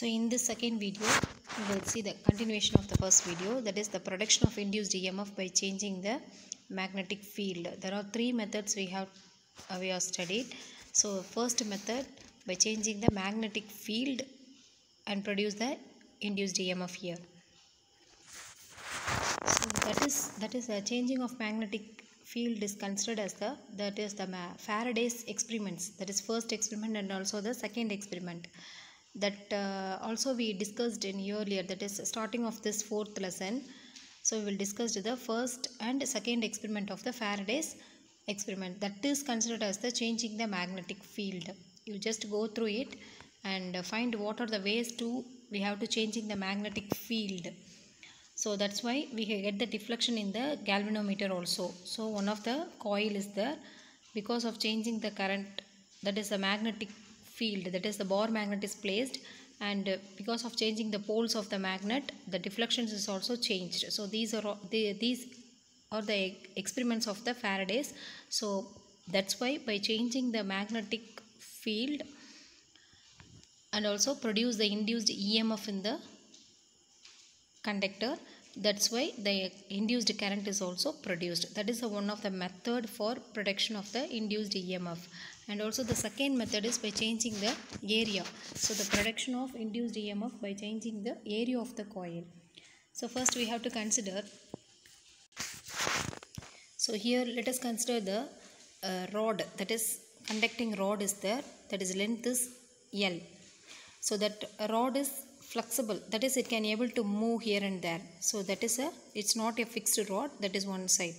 So in this second video, we will see the continuation of the first video, that is the production of induced EMF by changing the magnetic field. There are three methods we have studied. So first method, by changing the magnetic field and produce the induced EMF here. So that is a changing of magnetic field is considered as the Faraday's experiments. That is first experiment and also the second experiment. That also we discussed in earlier, that is starting of this fourth lesson. So we will discuss the first and second experiment of the Faraday's experiment. That is considered as the changing the magnetic field. You just go through it and find what are the ways we have to changing the magnetic field. So that's why we get the deflection in the galvanometer also. So one of the coil is there, because of changing the current, that is the magnetic field, that is the Bohr magnet is placed, and because of changing the poles of the magnet, the deflections is also changed. So these are the experiments of the Faraday's. So that's why by changing the magnetic field and also produce the induced EMF in the conductor, that's why the induced current is also produced. That is one of the method for production of the induced EMF. And also the second method is by changing the area. So the production of induced EMF by changing the area of the coil. So first we have to consider, so here let us consider the rod, that is conducting rod is there, that is length is L. So that rod is flexible, that is it can able to move here and there. So that is it's not a fixed rod, that is one side.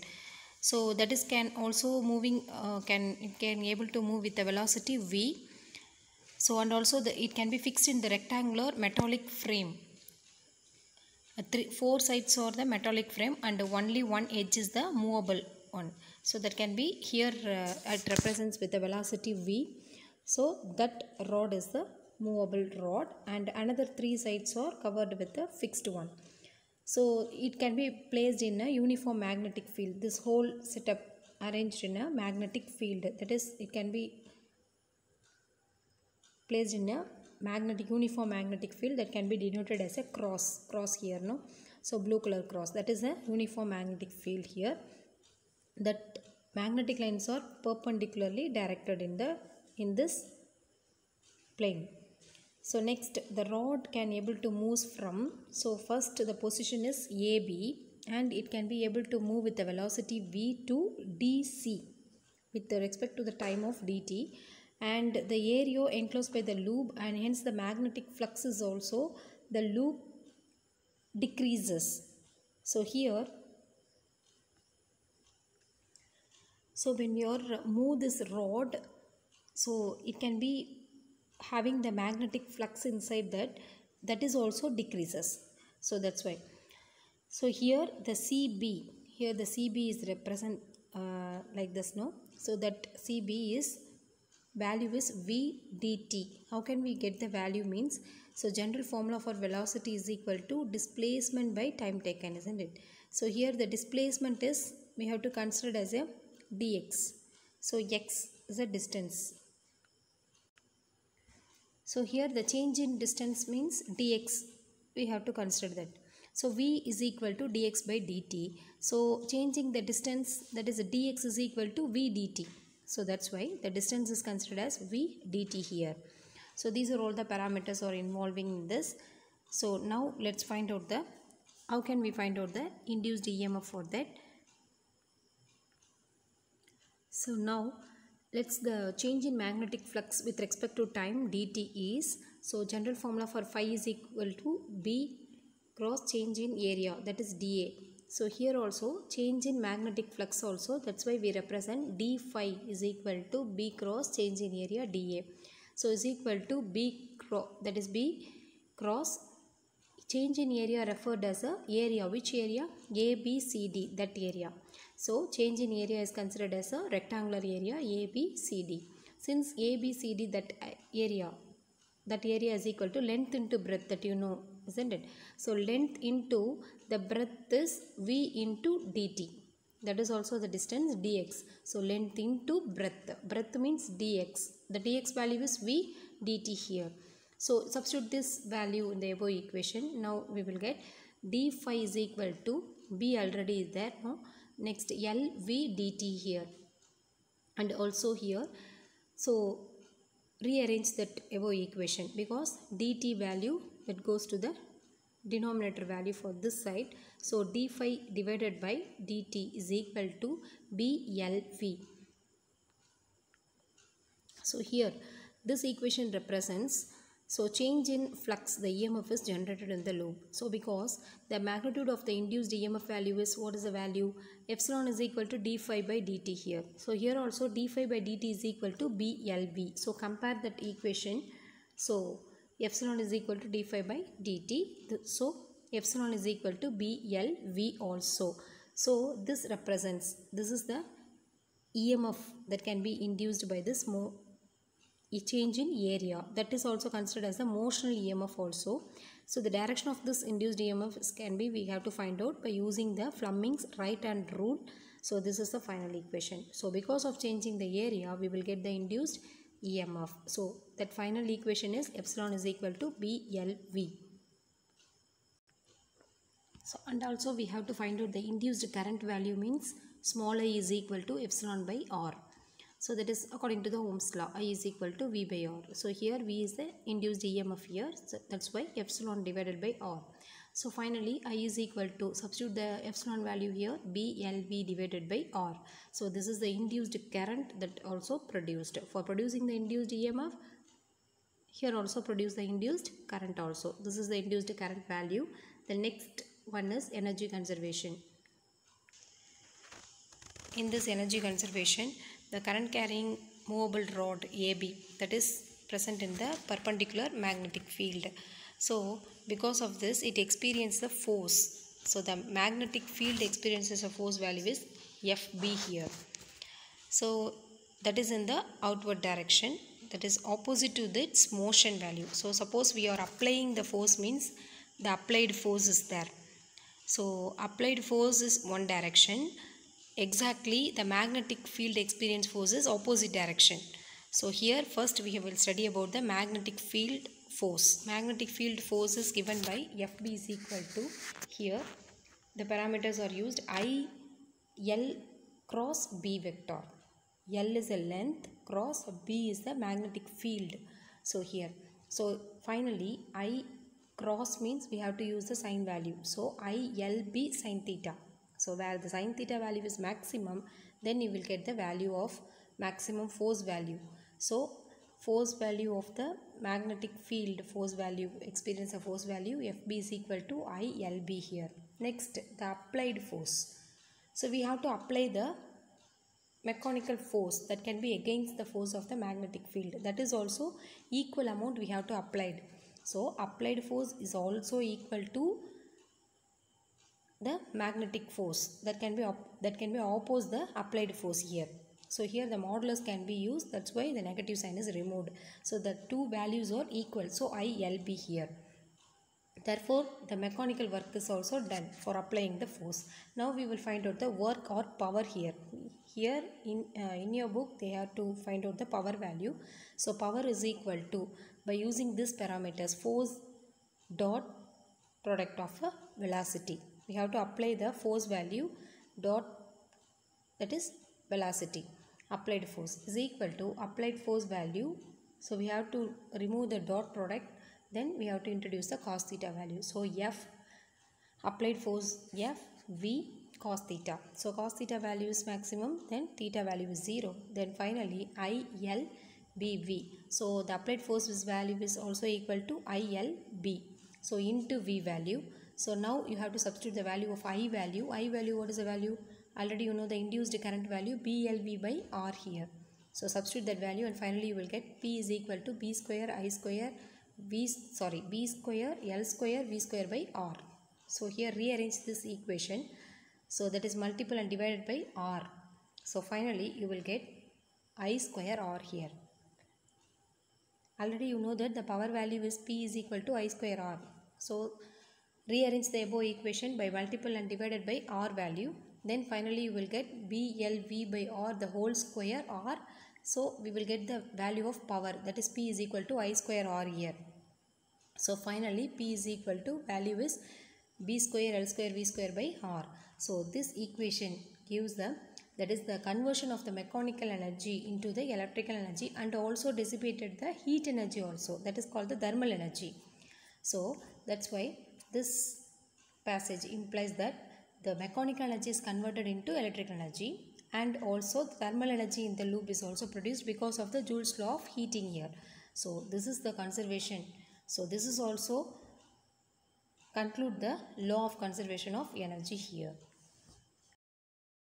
So that is can also moving can able to move with the velocity v. So and also it can be fixed in the rectangular metallic frame. Four sides are the metallic frame and only one edge is the movable one. So that can be here it represents with the velocity v. So that rod is the movable rod and another three sides are covered with the fixed one. So it can be placed in a uniform magnetic field. This whole setup arranged in a magnetic field, that is it can be placed in a uniform magnetic field that can be denoted as a cross here, no? So blue color cross, that is a uniform magnetic field here. That magnetic lines are perpendicularly directed in this plane. So next the rod can able to move from, so first the position is AB and it can be able to move with the velocity v to dc with respect to the time of dt, and the area enclosed by the loop, and hence the magnetic flux is also, the loop decreases. So here, so when you move this rod, so it can be having the magnetic flux inside that is also decreases. So that's why. So here the CB, here the CB is represent like this, no? So that CB is, value is v dt. How can we get the value means? So general formula for velocity is equal to displacement by time taken, isn't it? So here the displacement is, we have to consider as a dx. So x is a distance. So here the change in distance means dx, we have to consider that. So v is equal to dx by dt. So changing the distance, that is dx is equal to v dt. So that's why the distance is considered as v dt here. So these are all the parameters are involving in this. So now let's find out how can we find out the induced EMF for that. So now let's the change in magnetic flux with respect to time dt is, so general formula for phi is equal to b cross change in area, that is dA. So here also change in magnetic flux also, that's why we represent d phi is equal to b cross change in area dA. So is equal to b cross, that is b cross change in area referred as a area, which area? ABCD, that area. So change in area is considered as a rectangular area ABCD. Since ABCD, that area is equal to length into breadth, that you know, isn't it? So length into the breadth is v into dt. That is also the distance dx. So length into breadth. Breadth means dx. The dx value is v dt here. So substitute this value in the above equation. Now we will get d phi is equal to b already is there. No? Next L v dt here and also here. So rearrange that above equation because dt value that goes to the denominator value for this side. So d phi divided by dt is equal to BLV. So here this equation represents change in flux, the EMF is generated in the loop. So because the magnitude of the induced EMF value is, what is the value? Epsilon is equal to d phi by dt here. So here also d phi by dt is equal to BLV. So compare that equation. So epsilon is equal to d phi by dt. So epsilon is equal to BLV also. So this represents, this is the EMF that can be induced by this change in area. That is also considered as the motional EMF also. So the direction of this induced EMF can be, we have to find out by using the Fleming's right hand rule. So this is the final equation. So because of changing the area, we will get the induced EMF. So that final equation is epsilon is equal to BLV. So and also we have to find out the induced current value, means small I is equal to epsilon by R. So that is according to the Ohm's law, I is equal to V by R. So here V is the induced EMF here. So that's why epsilon divided by R. So finally I is equal to, substitute the epsilon value here, BLV divided by R. So this is the induced current that also produced. For producing the induced EMF, here also produce the induced current also. This is the induced current value. The next one is energy conservation. In this energy conservation, the current carrying movable rod AB, that is present in the perpendicular magnetic field. So because of this, it experiences the force. So the magnetic field experiences a force value is FB here. So that is in the outward direction, that is opposite to its motion value. So suppose we are applying the force, means the applied force is there. So applied force is one direction. Exactly, the magnetic field experience force is opposite direction. So here first we will study about the magnetic field force. Magnetic field force is given by FB is equal to, here the parameters are used, I L cross B vector. L is a length, cross B is the magnetic field. So here, so finally I cross means we have to use the sign value. So ILB sin theta. So where the sin theta value is maximum, then you will get the value of maximum force value. So force value of the magnetic field, force value, experience of force value, FB is equal to ILB here. Next, the applied force. So we have to apply the mechanical force that can be against the force of the magnetic field. That is also equal amount we have to apply. So applied force is also equal to the magnetic force that can be oppose the applied force here. So here the modulus can be used, that's why the negative sign is removed. So the two values are equal, so ILB here. Therefore the mechanical work is also done for applying the force. Now we will find out the work or power here. Here in your book they have to find out the power value. So power is equal to, by using this parameters, force dot product of a velocity. We have to apply the force value dot, that is velocity, applied force is equal to applied force value. So we have to remove the dot product, then we have to introduce the cos theta value. So F applied force F V cos theta. So cos theta value is maximum, then theta value is 0. Then finally I L B V. So the applied force value is also equal to I L B. So into V value. So now you have to substitute the value of I value. I value, what is the value? Already you know the induced current value, BLV by R here. So substitute that value and finally you will get P is equal to B square I square B square L square V square by R. So here rearrange this equation. So that is multiple and divided by R. So finally you will get I square R here. Already you know that the power value is P is equal to I square R. So rearrange the above equation by multiple and divided by R value. Then finally you will get BLV by R the whole square R. So we will get the value of power, that is P is equal to I square R here. So finally P is equal to, value is B square L square V square by R. So this equation gives the, that is the conversion of the mechanical energy into the electrical energy, and also dissipated the heat energy also, that is called the thermal energy. So that's why this passage implies that the mechanical energy is converted into electrical energy, and also the thermal energy in the loop is also produced because of the Joule's law of heating here. So this is the conservation. So this is also conclude the law of conservation of energy here.